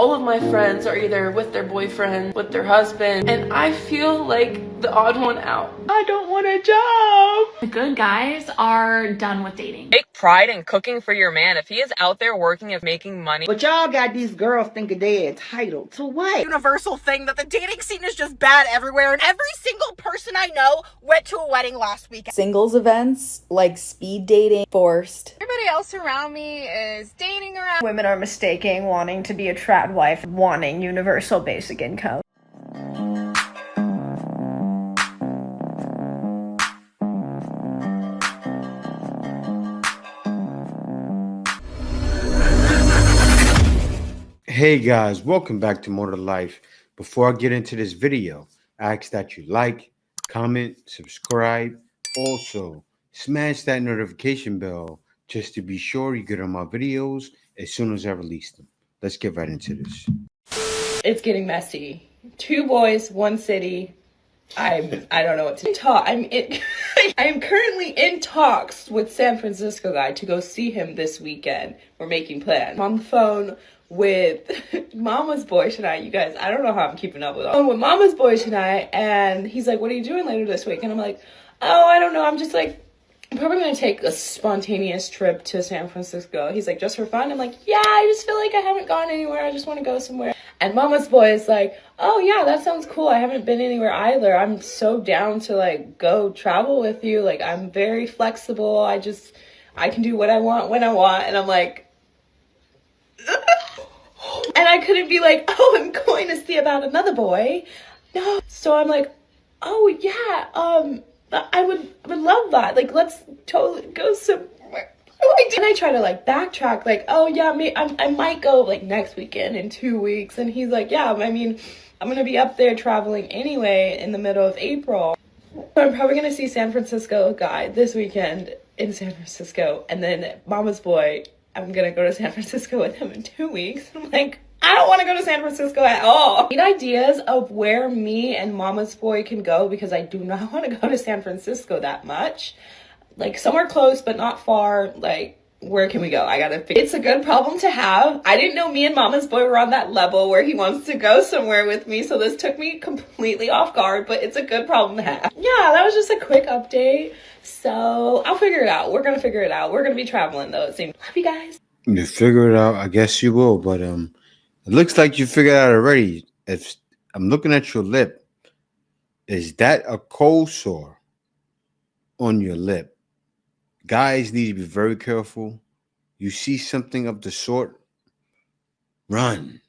all of my friends are either with their boyfriend, with their husband, and I feel like the odd one out. I don't want a job. The good guys are done with dating. Take pride in cooking for your man. If he is out there working and making money. But y'all got these girls thinking they entitled to what? Universal thing that the dating scene is just bad everywhere, and every single person I know went to a wedding last week. Singles events like speed dating, forced. Everybody else around me is dating around. Women are mistaking wanting to be a Tradwife, wanting universal basic income. Hey guys, welcome back to More to Life. Before I get into this video, I ask that you like, comment, subscribe. Also, smash that notification bell just to be sure you get on my videos as soon as I release them. Let's get right into this. It's getting messy. 2 boys, 1 city. I don't know what to talk. I'm currently in talks with San Francisco guy to go see him this weekend. We're making plans. I'm on the phone with Mama's boy tonight. You guys, I don't know how I'm keeping up with all. I'm with Mama's boy tonight, and he's like, "What are you doing later this week?" And I'm like, "Oh, I don't know. I'm just like, I'm probably gonna take a spontaneous trip to San Francisco." He's like, "Just for fun?" I'm like, "Yeah, I just feel like I haven't gone anywhere. I just want to go somewhere." And Mama's boy is like, "Oh yeah, that sounds cool. I haven't been anywhere either. I'm so down to like go travel with you. Like I'm very flexible. I can do what I want when I want." And I'm like, and I couldn't be like, "Oh, I'm going to see about another boy." No. So I'm like, "Oh yeah, I would love that. Like, let's totally go somewhere." And I try to like backtrack, like, "Oh yeah, I might go like next weekend in 2 weeks." And he's like, "Yeah, I mean, I'm gonna be up there traveling anyway in the middle of April. So I'm probably gonna see San Francisco guy this weekend in San Francisco, and then Mama's boy, I'm gonna go to San Francisco with him in 2 weeks." I'm like, I don't want to go to San Francisco at all. I need ideas of where me and Mama's boy can go because I do not want to go to San Francisco that much. Like somewhere close but not far. Like, where can we go? I gotta figure. It's a good problem to have. I didn't know me and Mama's boy were on that level where he wants to go somewhere with me, so this took me completely off guard, but it's a good problem to have. Yeah, that was just a quick update. So I'll figure it out. We're gonna figure it out. We're gonna be traveling though, it seems. Love you guys. You figure it out, I guess you will, but it looks like you figured it out already. If I'm looking at your lip, is that a cold sore on your lip? Guys need to be very careful. You see something of the sort, run.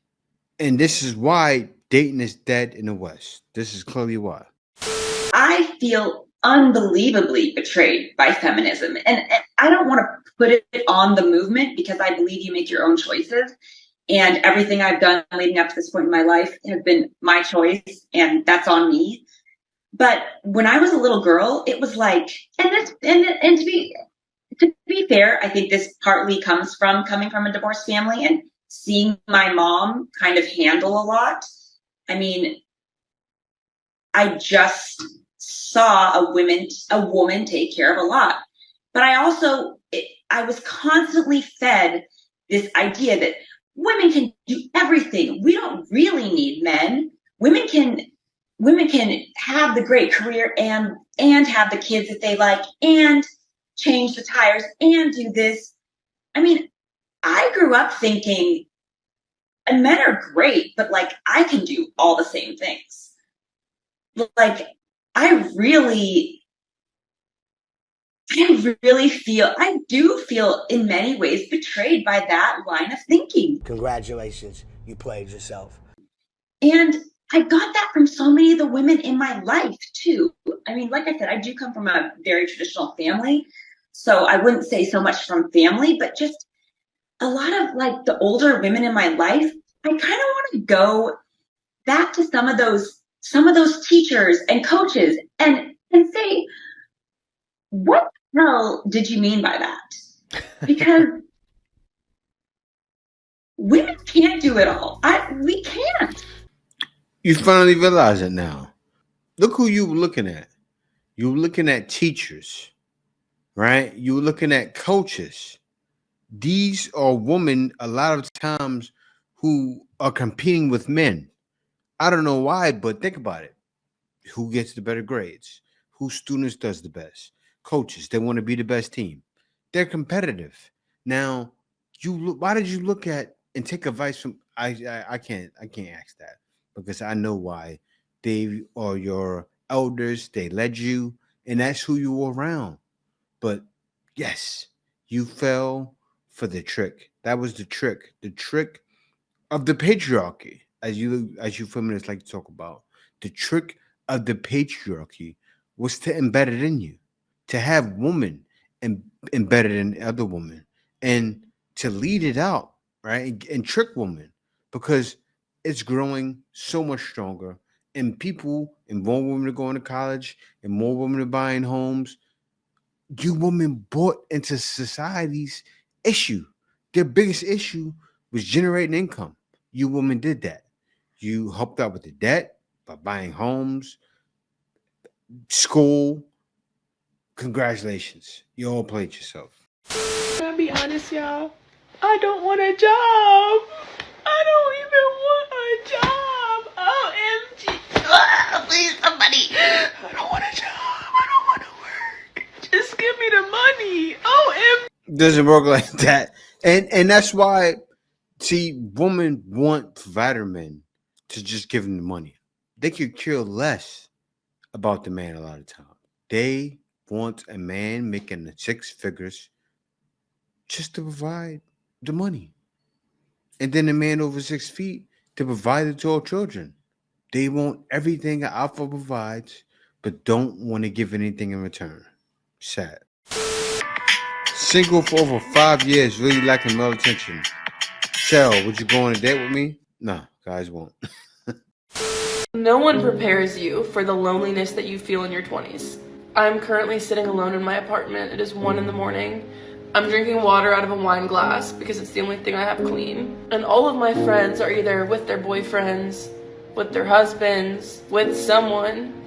And this is why dating is dead in the West. This is clearly why. I feel unbelievably betrayed by feminism. And I don't want to put it on the movement because I believe you make your own choices. And everything I've done leading up to this point in my life has been my choice, and that's on me. But when I was a little girl, it was like, and to be fair, I think this partly comes from coming from a divorced family and seeing my mom kind of handle a lot. I mean, I just saw a woman take care of a lot. But I was constantly fed this idea that women can do everything. We don't really need men. Women can have the great career and have the kids that they like and change the tires and do this. I mean, I grew up thinking, and men are great, but like I can do all the same things. Like I do feel in many ways betrayed by that line of thinking. Congratulations, you played yourself. And I got that from so many of the women in my life too. I mean, like I said, I do come from a very traditional family, so I wouldn't say so much from family, but just a lot of like the older women in my life. I kind of want to go back to some of those teachers and coaches and say, what the hell did you mean by that? Because women can't do it all. We can't. You finally realize it now. Look who you were looking at. You were looking at teachers, right? You were looking at coaches. These are women a lot of times who are competing with men. I don't know why, but think about it. Who gets the better grades? Whose students does the best? Coaches, they want to be the best team. They're competitive. Now, why did you look at and take advice from I can't ask that because I know why. They are your elders, they led you, and that's who you were around. But yes, you fell for the trick. That was the trick. The trick of the patriarchy, as you feminists like to talk about. The trick of the patriarchy was to embed it in you, to have women embedded in other women, and to lead it out, right? And trick women because it's growing so much stronger, and people and more women are going to college, and more women are buying homes. You women bought into society's issue. Their biggest issue was generating income. You women did that. You helped out with the debt by buying homes, school. Congratulations. You all played yourself. Can I be honest, y'all? I don't want a job. I don't even want a job. OMG. Please, somebody. I don't want a job. I don't want to work. Just give me the money. OMG. Doesn't work like that. And that's why, see, women want provider men to just give them the money. They could care less about the man a lot of times. They want a man making the 6 figures just to provide the money. And then a man over 6 feet to provide it to all children. They want everything an alpha provides, but don't want to give anything in return. Sad. Single for over 5 years, really lacking male attention. Cheryl, would you go on a date with me? No, guys won't. No one prepares you for the loneliness that you feel in your 20s. I'm currently sitting alone in my apartment. It is 1 in the morning. I'm drinking water out of a wine glass because it's the only thing I have clean. And all of my friends are either with their boyfriends, with their husbands, with someone.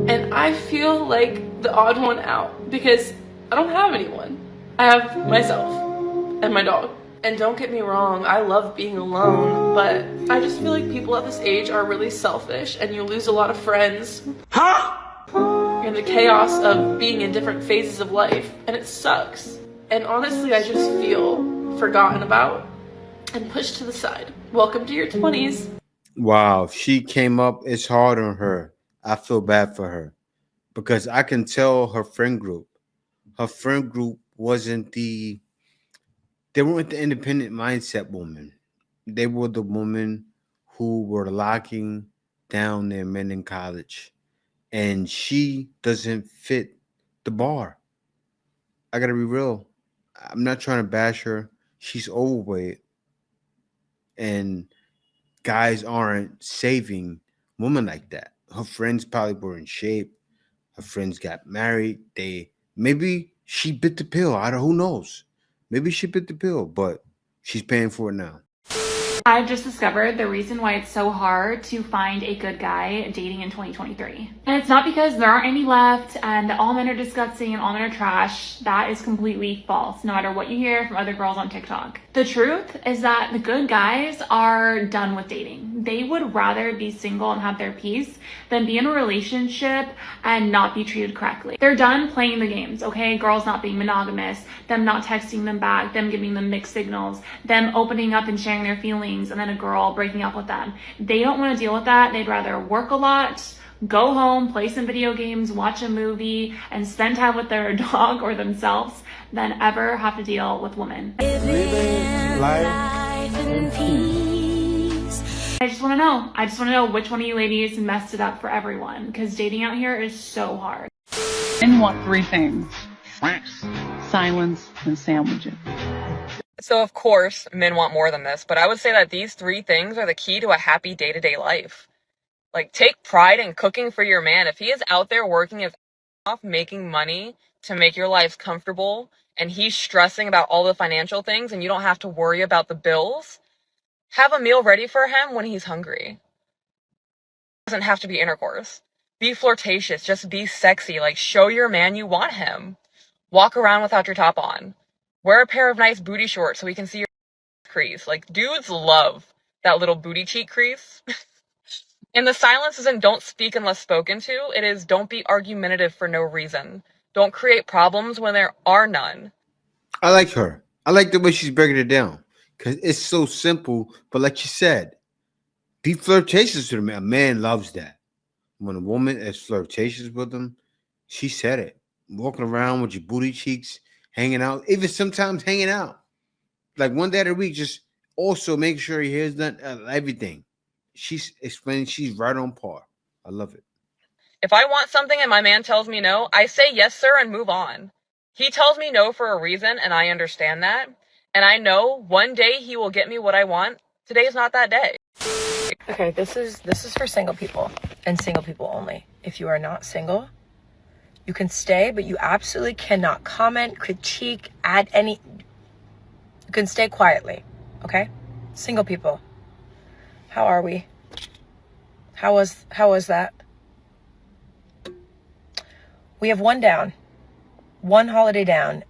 And I feel like the odd one out because I don't have anyone. I have myself and my dog. And don't get me wrong, I love being alone, but I just feel like people at this age are really selfish and you lose a lot of friends. In the chaos of being in different phases of life, and it sucks. And honestly, I just feel forgotten about and pushed to the side. Welcome to your 20s. Wow, she came up. It's hard on her. I feel bad for her because I can tell her friend group. Her friend group wasn't they weren't the independent mindset woman. They were the women who were locking down their men in college. And she doesn't fit the bar. I gotta be real. I'm not trying to bash her. She's overweight. And guys aren't saving women like that. Her friends probably were in shape. Her friends got married. Maybe she bit the pill. Who knows? Maybe she bit the pill, but she's paying for it now. I just discovered the reason why it's so hard to find a good guy dating in 2023. And it's not because there aren't any left and all men are disgusting and all men are trash. That is completely false, no matter what you hear from other girls on TikTok. The truth is that the good guys are done with dating. They would rather be single and have their peace than be in a relationship and not be treated correctly. They're done playing the games, okay? Girls not being monogamous, them not texting them back, them giving them mixed signals, them opening up and sharing their feelings, and then a girl breaking up with them. They don't want to deal with that. They'd rather work a lot, go home, play some video games, watch a movie, and spend time with their dog or themselves than ever have to deal with women. Living life in peace. I just want to know which one of you ladies messed it up for everyone, because dating out here is so hard. Men want 3 things: silence and sandwiches. So of course, men want more than this, but I would say that these 3 things are the key to a happy day-to-day life. Like, take pride in cooking for your man. If he is out there working his off, making money to make your life comfortable, and he's stressing about all the financial things and you don't have to worry about the bills, have a meal ready for him when he's hungry. It doesn't have to be intercourse. Be flirtatious, just be sexy. Like, show your man you want him. Walk around without your top on. Wear a pair of nice booty shorts so he can see your crease. Like, dudes love that little booty cheek crease. And the silence isn't don't speak unless spoken to. It is don't be argumentative for no reason. Don't create problems when there are none. I like her. I like the way she's breaking it down because it's so simple. But like you said, be flirtatious with a man. A man loves that. When a woman is flirtatious with him, she said it. Walking around with your booty cheeks, hanging out, even sometimes hanging out. Like one day of the week, just also make sure he hears that everything. She's explaining she's right on par. I love it. If I want something and my man tells me no, I say yes, sir, and move on. He tells me no for a reason, and I understand that. And I know one day he will get me what I want. Today's not that day. Okay, this is for single people and single people only. If you are not single, you can stay, but you absolutely cannot comment, critique, add any. You can stay quietly, okay? Single people. How are we? How was that? We have one down. One holiday down.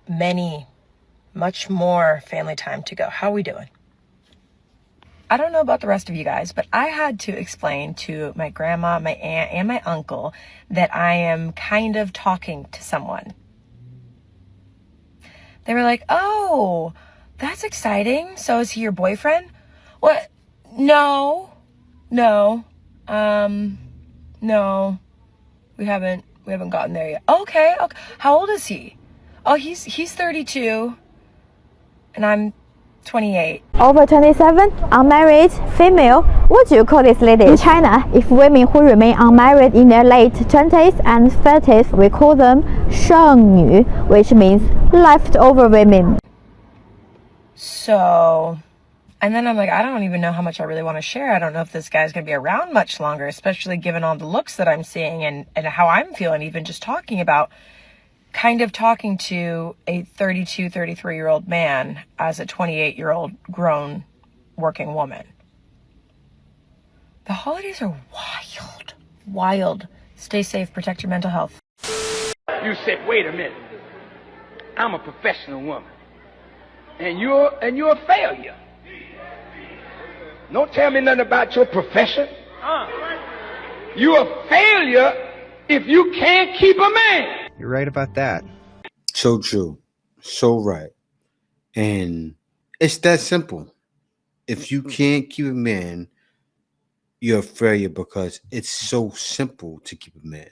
Much more family time to go. How are we doing? I don't know about the rest of you guys, but I had to explain to my grandma, my aunt, and my uncle that I am kind of talking to someone. They were like, oh, that's exciting. So is he your boyfriend? What? No. No. We haven't gotten there yet. Okay. How old is he? Oh, he's 32 and I'm 28. Over 27, unmarried, female. What do you call this lady? In China, if women who remain unmarried in their late 20s and 30s, we call them 剩女, which means leftover women. So, and then I'm like, I don't even know how much I really want to share. I don't know if this guy's going to be around much longer, especially given all the looks that I'm seeing and how I'm feeling, even just talking to a 32, 33-year-old man as a 28-year-old grown working woman. The holidays are wild. Stay safe, protect your mental health. You said, wait a minute. I'm a professional woman. And you're a failure. Don't tell me nothing about your profession. You're a failure if you can't keep a man. You're right about that. So true. So right. And it's that simple. If you can't keep a man, you're a failure because it's so simple to keep a man.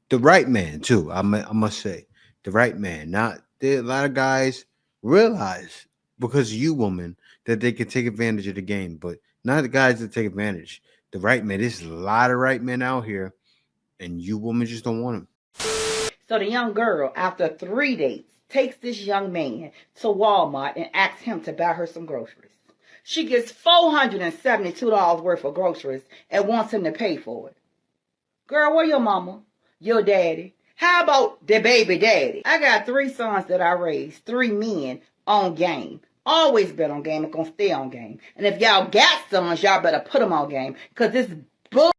The right man, too. I must say. The right man. Not a lot of guys realize because you, woman, that they can take advantage of the game, but not the guys that take advantage. The right man. There's a lot of right men out here, and you, woman, just don't want them. So the young girl, after 3 dates, takes this young man to Walmart and asks him to buy her some groceries. She gets $472 worth of groceries and wants him to pay for it. Girl, where your mama? Your daddy? How about the baby daddy? I got 3 sons that I raised, 3 men on game. Always been on game and gonna stay on game. And if y'all got sons, y'all better put them on game because this bull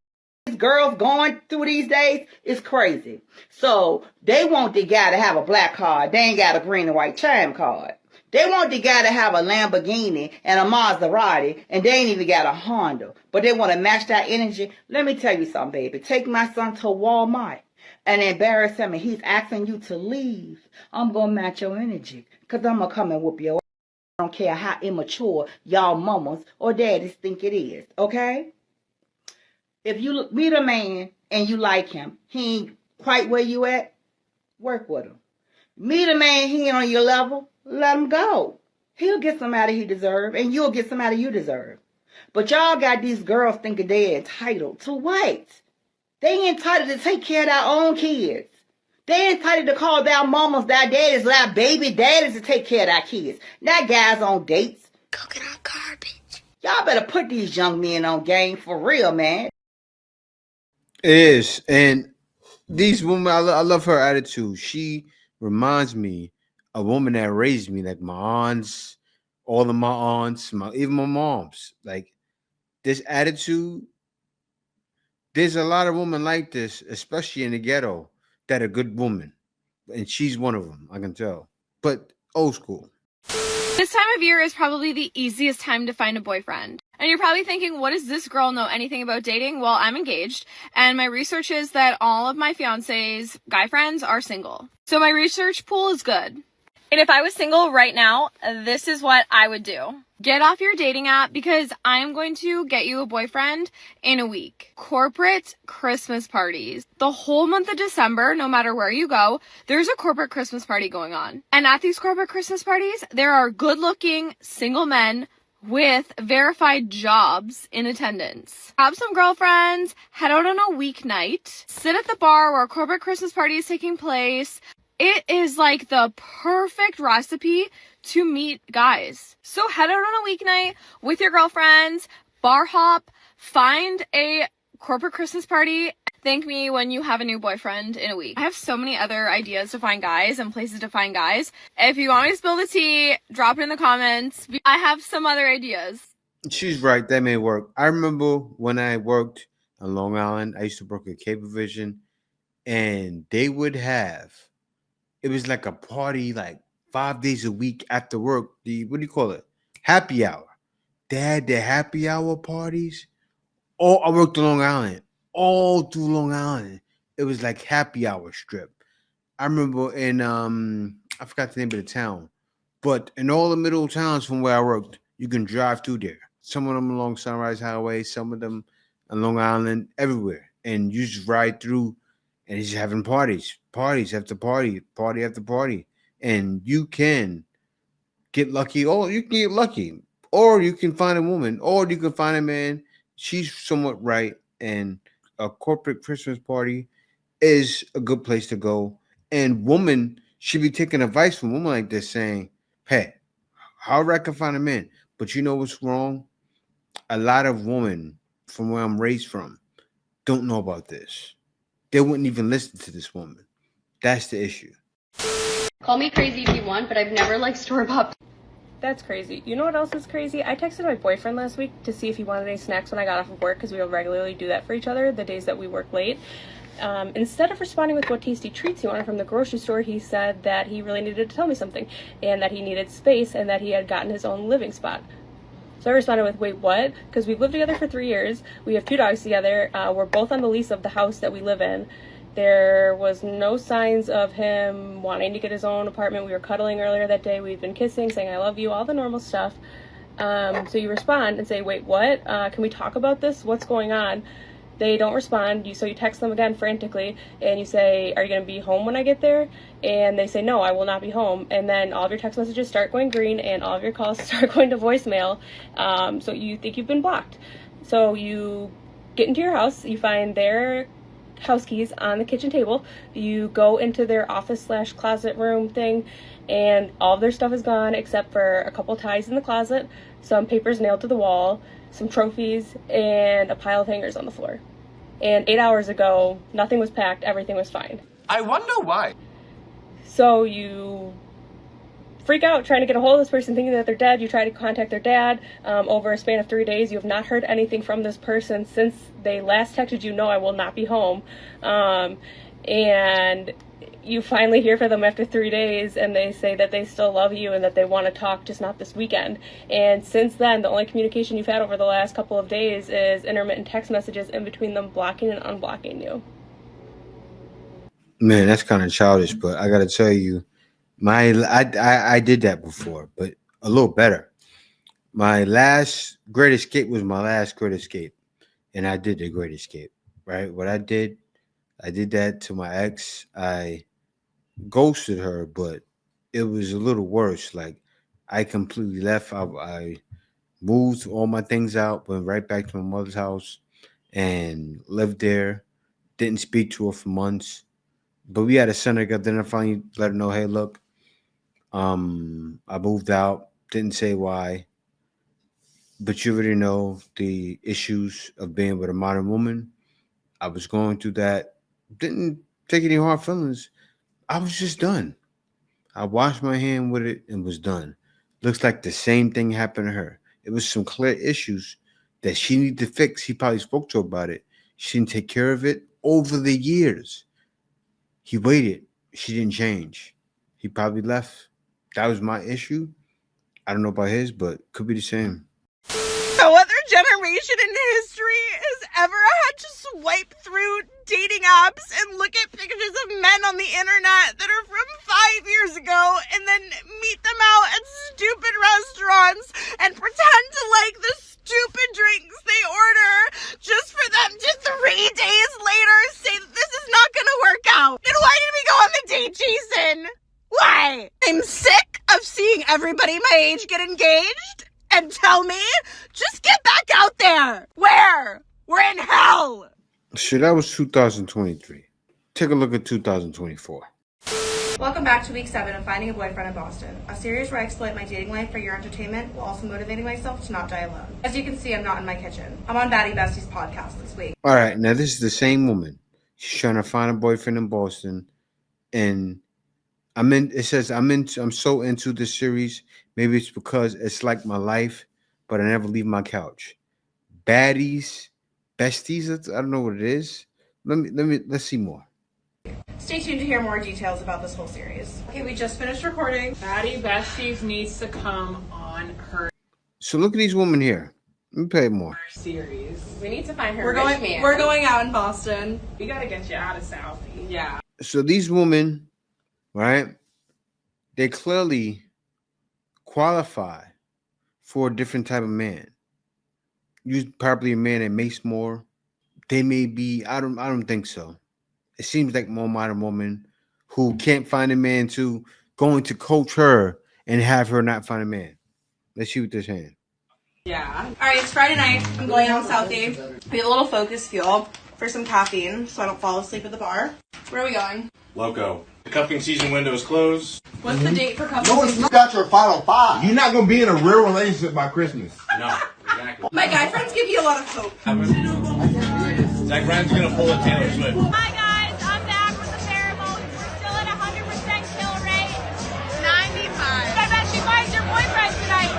girls going through these days is crazy. So they want the guy to have a black card. They ain't got a green and white chime card. They want the guy to have a Lamborghini and a Maserati, and they ain't even got a Honda. But they want to match that energy. Let me tell you something, baby. Take my son to Walmart and embarrass him, and he's asking you to leave. I'm going to match your energy because I'm going to come and whoop your ass. I don't care how immature y'all mamas or daddies think it is, okay? If you meet a man and you like him, he ain't quite where you at, work with him. Meet a man, he ain't on your level, let him go. He'll get somebody he deserve, and you'll get somebody you deserve. But y'all got these girls thinking they're entitled to what? They ain't entitled to take care of their own kids. They ain't entitled to call their mamas, their daddies, their baby daddies to take care of their kids. Not guys on dates. Cooking on garbage. Y'all better put these young men on game for real, man. It is. And these women, I love her attitude. She reminds me of a woman that raised me, like my aunts, all of my aunts, even my moms. Like this attitude, there's a lot of women like this, especially in the ghetto, that are good women. And she's one of them, I can tell. But old school. This time of year is probably the easiest time to find a boyfriend. And you're probably thinking, what does this girl know anything about dating? Well, I'm engaged, and my research is that all of my fiance's guy friends are single. So my research pool is good. And if I was single right now, this is what I would do. Get off your dating app because I am going to get you a boyfriend in a week. Corporate Christmas parties. The whole month of December, no matter where you go, there's a corporate Christmas party going on. And at these corporate Christmas parties, there are good-looking single men with verified jobs in attendance. Have some girlfriends, head out on a weeknight, sit at the bar where a corporate Christmas party is taking place. It is like the perfect recipe to meet guys. So head out on a weeknight with your girlfriends, bar hop, find a corporate Christmas party. Thank me when you have a new boyfriend in a week. I have so many other ideas to find guys and places to find guys. If you want me to spill the tea, drop it in the comments. I have some other ideas. She's right. That may work. I remember when I worked on Long Island, I used to work at Cablevision, and they would have, it was like a party like 5 days a week after work. What do you call it? Happy hour. They had their happy hour parties. I worked on Long Island. All through Long Island. It was like happy hour strip. I remember in I forgot the name of the town, but in all the middle towns from where I worked, you can drive through there. Some of them along Sunrise Highway, some of them on Long Island, everywhere. And you just ride through and he's having parties after party after party. And you can get lucky, or you can get lucky, or you can find a woman, or you can find a man. She's somewhat right. And a corporate Christmas party is a good place to go. And woman should be taking advice from women like this, saying, hey, how I can find a man? But you know what's wrong? A lot of women from where I'm raised from don't know about this. They wouldn't even listen to this woman. That's the issue. Call me crazy if you want, but I've never liked store-bought. That's crazy. You know what else is crazy? I texted my boyfriend last week to see if he wanted any snacks when I got off of work, because we will regularly do that for each other the days that we work late. Instead of responding with what tasty treats he wanted from the grocery store, he said that he really needed to tell me something, and that he needed space, and that he had gotten his own living spot. So I responded with, wait, what? Because we've lived together for 3 years. We have 2 dogs together. We're both on the lease of the house that we live in. There was no signs of him wanting to get his own apartment. We were cuddling earlier that day. We've been kissing, saying I love you, all the normal stuff. So you respond and say, wait, what? Can we talk about this? What's going on? They don't respond. So you text them again frantically, and you say, are you going to be home when I get there? And they say, no, I will not be home. And then all of your text messages start going green, and all of your calls start going to voicemail. So you think you've been blocked. So you get into your house, you find their house keys on the kitchen table, you go into their office/closet room thing, and all of their stuff is gone except for a couple ties in the closet, some papers nailed to the wall, some trophies, and a pile of hangers on the floor. And 8 hours ago, nothing was packed, everything was fine. I wonder why. So you freak out trying to get a hold of this person, thinking that they're dead. You try to contact their dad. Over a span of 3 days, you have not heard anything from this person since they last texted you, no, I will not be home. And you finally hear from them after 3 days, and they say that they still love you and that they want to talk, just not this weekend. And since then, the only communication you've had over the last couple of days is intermittent text messages in between them blocking and unblocking you. Man, that's kind of childish, but I got to tell you, I did that before, but a little better. My last great escape was my last great escape, and I did the great escape, right? What I did that to my ex. I ghosted her, but it was a little worse. Like, I completely left. I moved all my things out, went right back to my mother's house, and lived there. Didn't speak to her for months, but we had a son together. Then I finally let her know, hey, look, I moved out. Didn't say why, but you already know the issues of being with a modern woman. I was going through that. Didn't take any hard feelings. I was just done. I washed my hand with it and was done. Looks like the same thing happened to her. It was some clear issues that she needed to fix. He probably spoke to her about it. She didn't take care of it over the years. He waited. She didn't change. He probably left. That was my issue. I don't know about his, but could be the same. What they're generation in history has ever had to swipe through dating apps and look at pictures of men on the internet that are from 5 years ago and then meet them out at stupid restaurants and pretend to like the stupid drinks they order just for them to 3 days later say that this is not gonna work out. Then why did we go on the date, Jason? Why? I'm sick of seeing everybody my age get engaged and tell me, just get back out there. Where? We're in hell. So that was 2023. Take a look at 2024. Welcome back to week 7 of Finding a Boyfriend in Boston, a series where I exploit my dating life for your entertainment while also motivating myself to not die alone. As you can see, I'm not in my kitchen. I'm on Baddie Bestie's podcast this week. All right, now this is the same woman. She's trying to find a boyfriend in Boston, and it says I'm so into this series. Maybe it's because it's like my life, but I never leave my couch. Baddies, besties, I don't know what it is. Let's see more. Stay tuned to hear more details about this whole series. Okay, we just finished recording. Baddie Besties needs to come on her So look at these women here. Let me play more. series. We need to find her. We're going out in Boston. We gotta get you out of South. Yeah. So these women, right? They clearly qualify for a different type of man. Probably a man that makes more. They may be. I don't think so. It seems like more modern woman who can't find a man to going to coach her and have her not find a man. Let's see what they're saying. Yeah. All right, it's Friday night. I'm going out on Southgate. We have a little focus fuel for some caffeine so I don't fall asleep at the bar. Where are we going? Loco. The cuffing season window is closed. What's the date for couple No, it's season? not. You got your final 5. You're not gonna be in a real relationship by Christmas. No, exactly. My guy friends give you a lot of hope. Zach Ryan's gonna pull a Taylor Swift. Hi guys, I'm back with the pheromones. We're still at 100% kill rate. 95. I bet she finds your boyfriend tonight.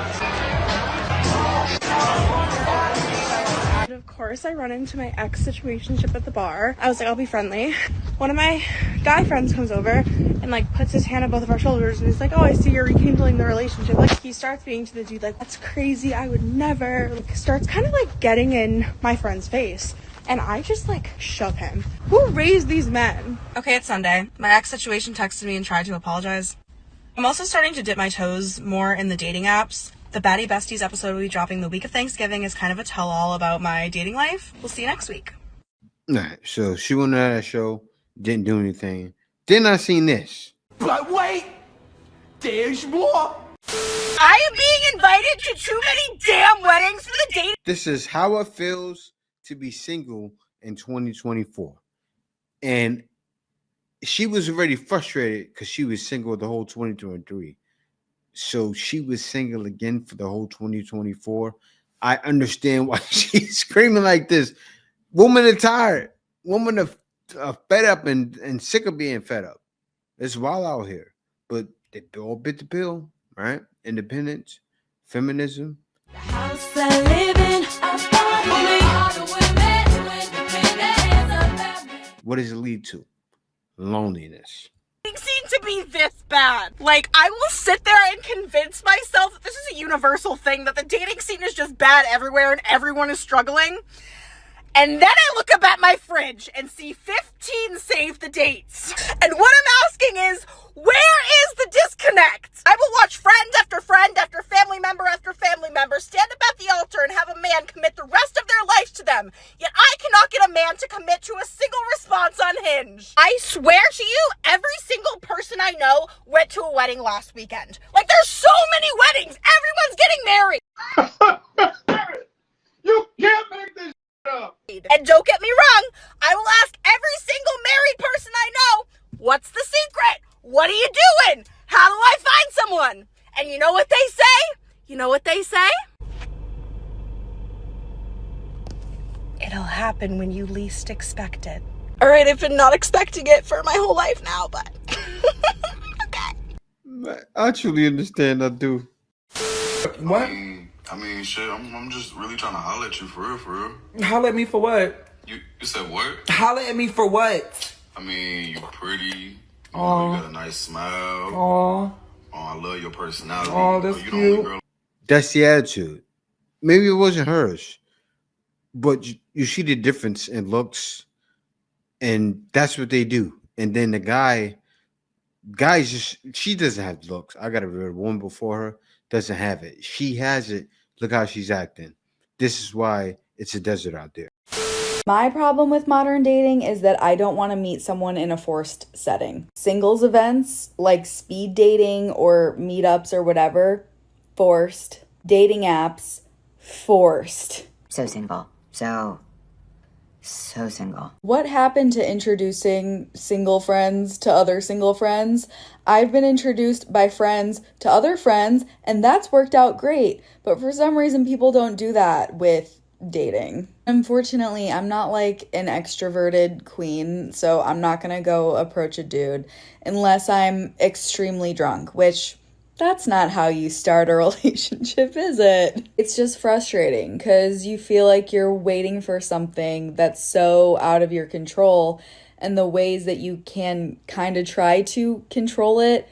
Of course, I run into my ex situationship at the bar. I was like, I'll be friendly. One of my guy friends comes over and like puts his hand on both of our shoulders and he's like, oh, I see you're rekindling the relationship. Like he starts being to the dude like, that's crazy. I would never. Like starts kind of like getting in my friend's face. And I just like shook him. Who raised these men? Okay, it's Sunday. My ex situation texted me and tried to apologize. I'm also starting to dip my toes more in the dating apps. The Baddie Besties episode will be dropping the week of Thanksgiving is kind of a tell-all about my dating life. We'll see you next week. All right, so she went on that show, didn't do anything. Then I seen this. But wait, there's more. I am being invited to too many damn weddings for the dating. This is how it feels to be single in 2024. And she was already frustrated because she was single the whole 2023. So she was single again for the whole 2024. I understand why she's screaming like this. Women are tired. Women are fed up and sick of being fed up. It's wild out here. But they all bit the pill, right? Independence, feminism. What does it lead to? Loneliness. Seem to be this bad. Like, I will sit there and convince myself that this is a universal thing, that the dating scene is just bad everywhere and everyone is struggling. And then I look up at my fridge and see 15 save the dates. And what I'm asking is, where is the disconnect? I will watch friend after family member stand up at the altar and have a man commit the rest of their life to them. Yet I cannot get a man to commit to a single response on Hinge. I swear to you, every single person I know went to a wedding last weekend. Like, there's so many weddings. Everyone's getting married. You can't make this up. And don't get me wrong, I will ask every single married person I know, what's the secret? What are you doing? How do I find someone? And you know what they say? You know what they say? It'll happen when you least expect it. All right, I've been not expecting it for my whole life now, but okay. I truly understand. I do. What? I mean, shit, I'm just really trying to holler at you for real. Holler at me for what? You said what? Holler at me for what? I mean, you're pretty. You know, you got a nice smile. Oh, I love your personality. Oh, that's you cute. girl. That's the attitude. Maybe it wasn't hers. but you see the difference in looks, and that's what they do. And then the guys just she doesn't have looks. I got a real woman before her doesn't have it. She has it. Look how she's acting. This is why it's a desert out there. My problem with modern dating is that I don't want to meet someone in a forced setting. Singles events like speed dating or meetups or whatever, forced. Dating apps, forced. So single. So single. What happened to introducing single friends to other single friends? I've been introduced by friends to other friends, and that's worked out great. But for some reason, people don't do that with dating. Unfortunately, I'm not like an extroverted queen, so I'm not gonna go approach a dude unless I'm extremely drunk, which that's not how you start a relationship, is it? It's just frustrating because you feel like you're waiting for something that's so out of your control, and the ways that you can kind of try to control it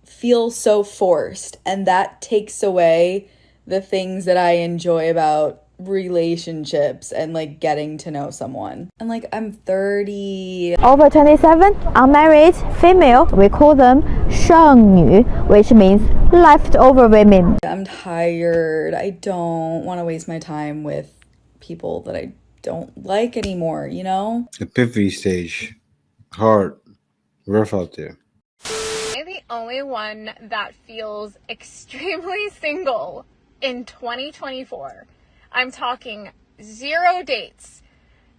feel so forced, and that takes away the things that I enjoy about relationships and like getting to know someone. And like I'm 30. Over 27, unmarried, female, we call them 剩女, which means leftover women. I'm tired. I don't want to waste my time with people that I don't like anymore, you know? Epiphany stage. Hard. Rough out there. I'm the only one that feels extremely single in 2024. I'm talking 0 dates,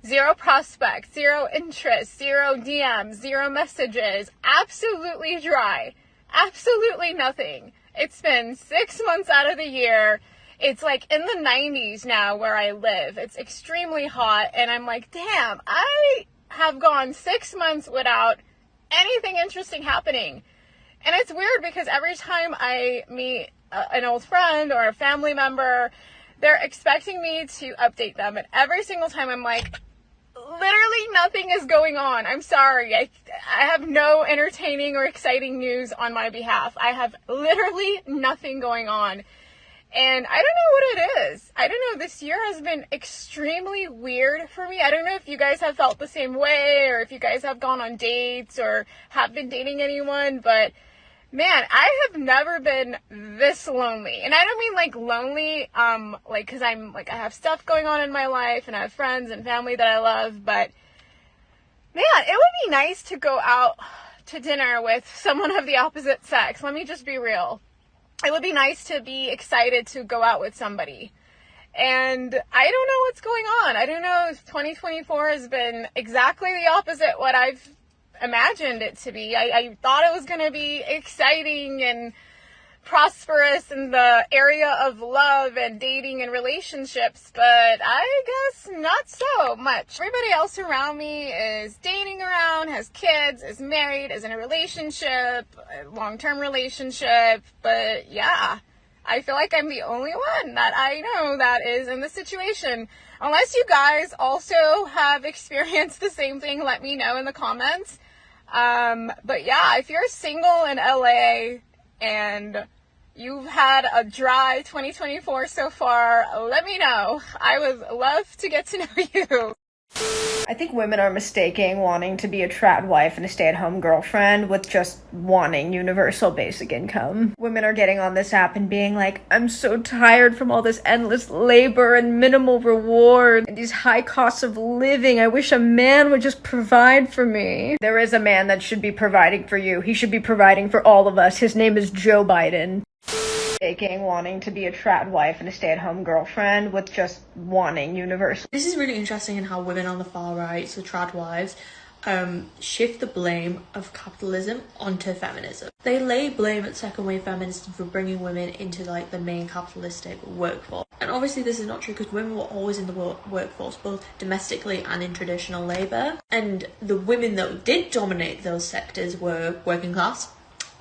0 prospects, 0 interest, 0 DMs, 0 messages, absolutely dry, absolutely nothing. It's been 6 months out of the year. It's like in the 90s now where I live. It's extremely hot, and I'm like, damn, I have gone 6 months without anything interesting happening. And it's weird because every time I meet an old friend or a family member, they're expecting me to update them, and every single time I'm like, literally nothing is going on. I'm sorry. I have no entertaining or exciting news on my behalf. I have literally nothing going on. And I don't know what it is. I don't know. This year has been extremely weird for me. I don't know if you guys have felt the same way, or if you guys have gone on dates or have been dating anyone, but man, I have never been this lonely. And I don't mean like lonely, like, cause I'm like, I have stuff going on in my life and I have friends and family that I love, but man, it would be nice to go out to dinner with someone of the opposite sex. Let me just be real. It would be nice to be excited to go out with somebody. And I don't know what's going on. I don't know if 2024 has been exactly the opposite what I've imagined it to be. I thought it was going to be exciting and prosperous in the area of love and dating and relationships, but I guess not so much. Everybody else around me is dating around, has kids, is married, is in a relationship, a long-term relationship, but yeah, I feel like I'm the only one that I know that is in this situation. Unless you guys also have experienced the same thing, let me know in the comments. But yeah, if you're single in LA and you've had a dry 2024 so far, let me know. I would love to get to know you. I think women are mistaking wanting to be a tradwife and a stay-at-home girlfriend with just wanting universal basic income. Women are getting on this app and being like, I'm so tired from all this endless labor and minimal reward and these high costs of living. I wish a man would just provide for me. There is a man that should be providing for you. He should be providing for all of us. His name is Joe Biden. Wanting to be a tradwife and a stay-at-home girlfriend with just wanting universal. This is really interesting in how women on the far right, so tradwives, shift the blame of capitalism onto feminism. They lay blame at second wave feminism for bringing women into like the main capitalistic workforce. And obviously this is not true because women were always in the workforce, both domestically and in traditional labour. And the women that did dominate those sectors were working class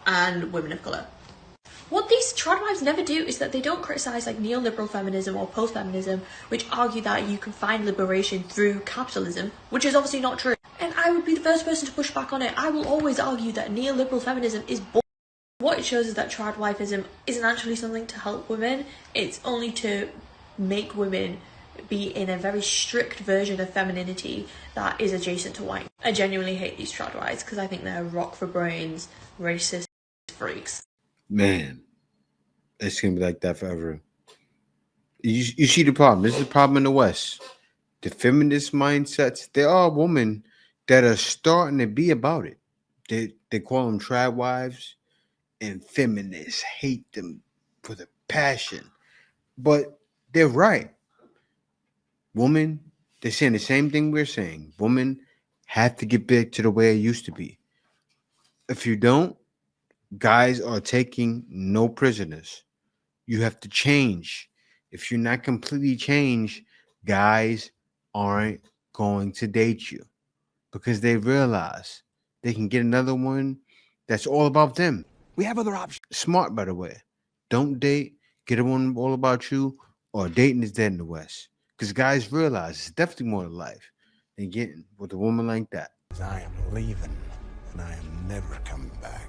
and women of colour. What these tradwives never do is that they don't criticise like neoliberal feminism or post-feminism, which argue that you can find liberation through capitalism, which is obviously not true. And I would be the first person to push back on it. I will always argue that neoliberal feminism is bull. What it shows is that tradwifism isn't actually something to help women. It's only to make women be in a very strict version of femininity that is adjacent to white. I genuinely hate these Tradwives because I think they're rock for brains, racist freaks. Man, it's gonna be like that forever. You see the problem. This is the problem in the West. The feminist mindsets. There are women that are starting to be about it. They call them Tradwives, and feminists hate them for the passion. But they're right. Women, they're saying the same thing we're saying. Women have to get back to the way it used to be. If you don't, guys are taking no prisoners. You have to change. If you're not completely changed, guys aren't going to date you because they realize they can get another one that's all about them. We have other options. Smart, by the way. Don't date, get a one all about you, or dating is dead in the West. Because guys realize it's definitely more to life than getting with a woman like that. I am leaving, and I am never coming back.